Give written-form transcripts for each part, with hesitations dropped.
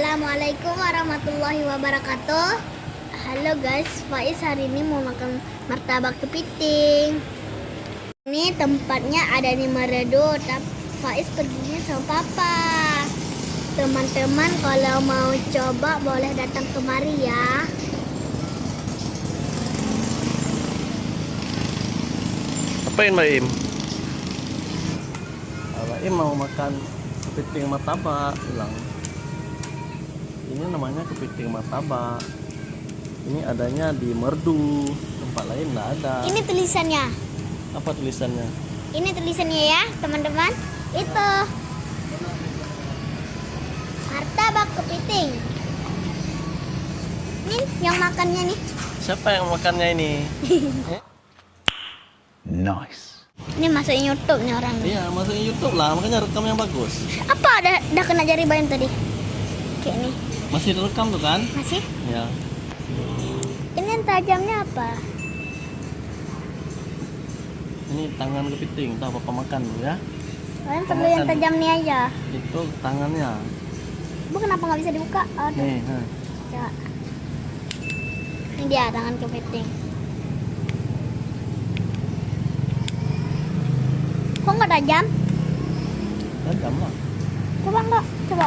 Assalamualaikum warahmatullahi wabarakatuh. Halo guys, Faiz hari ini mau makan martabak kepiting. Ini tempatnya ada di Meredo, tapi Faiz perginya sama papa. Teman-teman kalau mau coba boleh datang kemari ya. Apain Mbak Im? Mbak Im mau makan kepiting martabak, bilang. Ini namanya kepiting martabak. Ini adanya di Merdu, tempat lain nggak ada. Ini tulisannya. Apa tulisannya? Ini tulisannya ya, teman-teman. Itu martabak kepiting. Ini yang makannya nih. Siapa yang makannya ini? Nice. Ini masukin YouTube nih orang. Iya, masukin YouTube lah, makanya rekam yang bagus. Apa udah kena jari bayam tadi? Kayak ini. Masih direkam tuh kan? Masih? Ya. Ini yang tajamnya apa? Ini tangan kepiting, tahu papa makan dulu ya. Kalian perlu yang tajam nih aja. Itu tangannya. Bu kenapa nggak bisa dibuka? Oh, tuh. Nih, Ya. Ini dia tangan kepiting. Kok nggak tajam? tajam lah. Coba enggak? Coba.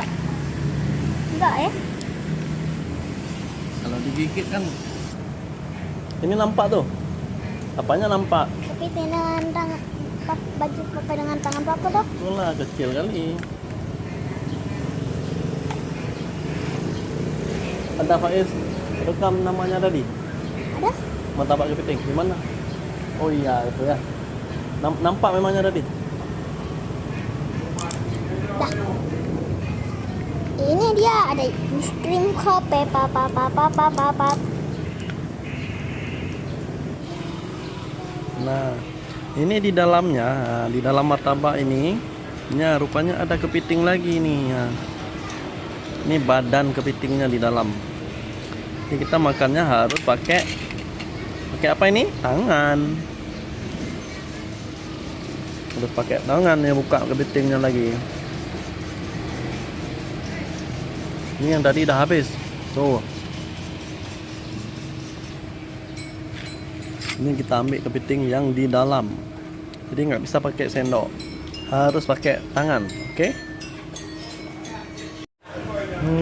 Enggak ya? Kalau digigit kan ini nampak tuh. Apanya nampak? Kepiting dengan tangan baju papa dengan tangan papa tuh. Itulah kecil kali. Ada Faiz rekam namanya tadi. Ada? Martabak kepiting di mana? Oh iya itu ya. Nampak memangnya tadi. Dah. Ini dia ada es krim kopi papa. Nah, ini di dalamnya, di dalam martabak ini, rupanya ada kepiting lagi nih. Ya. Ini badan kepitingnya di dalam. Jadi kita makannya harus pakai apa ini? Tangan. Harus pakai tangan ya, buka kepitingnya lagi. Ini yang tadi udah habis. Tuh. Ini kita ambil kepiting yang di dalam. Jadi nggak bisa pakai sendok, harus pakai tangan, oke?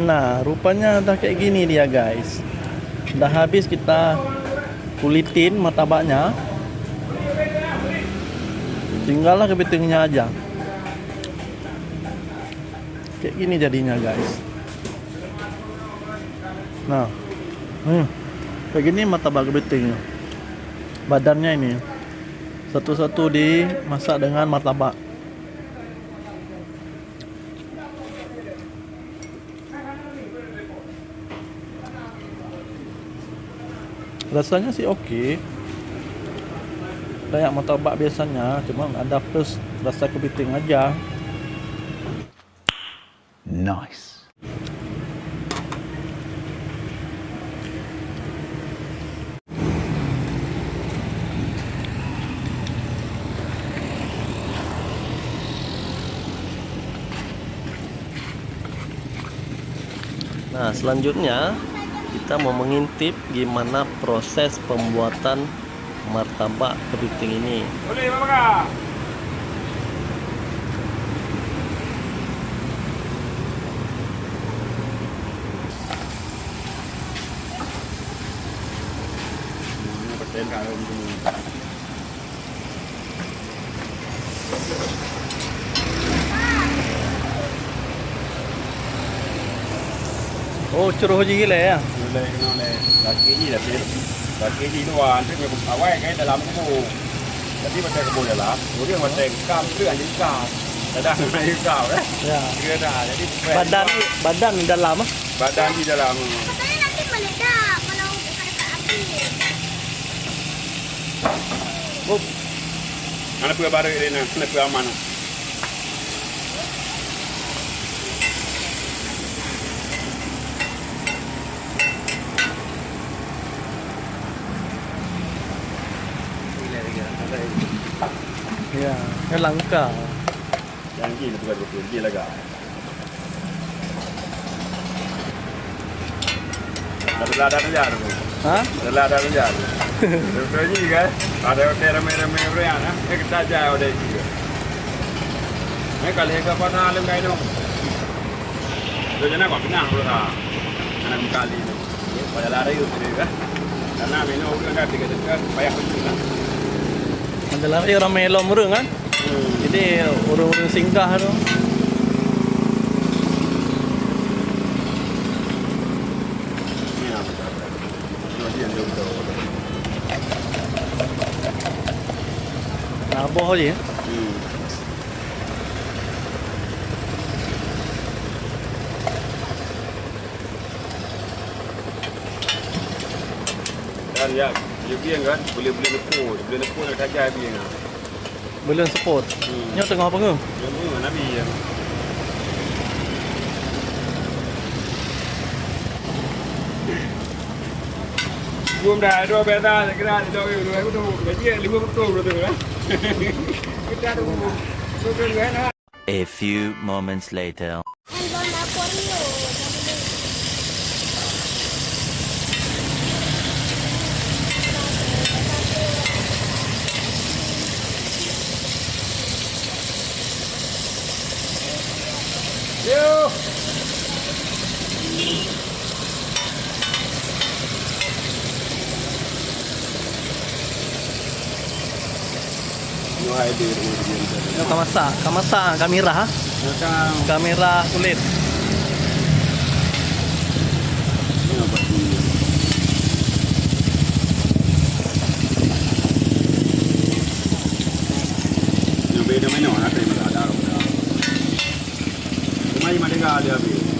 Nah, rupanya udah kayak gini dia guys. Udah habis kita kulitin martabaknya. Tinggallah kepitingnya aja. Kayak gini jadinya guys. Nah, kayak gini martabak kepitingnya. Badannya ini satu-satu dimasak dengan martabak. Rasanya sih oke. Kayak martabak biasanya, cuma ada plus rasa kepiting aja. Nice. Nah, selanjutnya kita mau mengintip gimana proses pembuatan martabak kepiting ini. Boleh, Bapak. Ini percaya kalau ini. Oh, curuh gila ya. Boleh. Laki ni dah pilih. Laki ni tu antara yang awal kan dalam kubur. Jadi macam kubur dalam. Kemudian macam kam tu yang jadi kam. Ada yang kam Ya. Dia dah. Jadi Badan di dalam. badan di dalam. Katanya nanti meledak kalau dekat api. Oh, Mana pun baru ini, mana pun aman. ya, langka. Yang ini tu betul dia lega. Ada ladang aja tu. Hah? Ada ladang aja. Betul ni kan? Ada hotel ramai-ramai orang ah. Kita aja ada juga. Kalau ke mana alam kau itu? Tu jangan kau kenal dulu lah. Anak kali itu. Pada lari itu juga. Karena minum orang kan tiga dekat payah betul lah. Ada lagi orang melom murung kan? Jadi urung-urung singgah tu. Ni apa tu? Jadi yang betul. Naboh je. Dan ya, dia biang kan boleh lekuk nak kaji biang. Belum support. Nyo tengah apa ngau? Yang ni mana biang? Belum dah dua beta, kira dua aku tu gaji 5 betul tu kan. Kita ada tu kan. A few moments later. Handphone Aquario. Yo. Yo ai dia Nyo kamasa kamera ha? Macam Kamera kulit. ni apa ni? Yang beda mana nak terima ada. Cuma yang mana dia habis.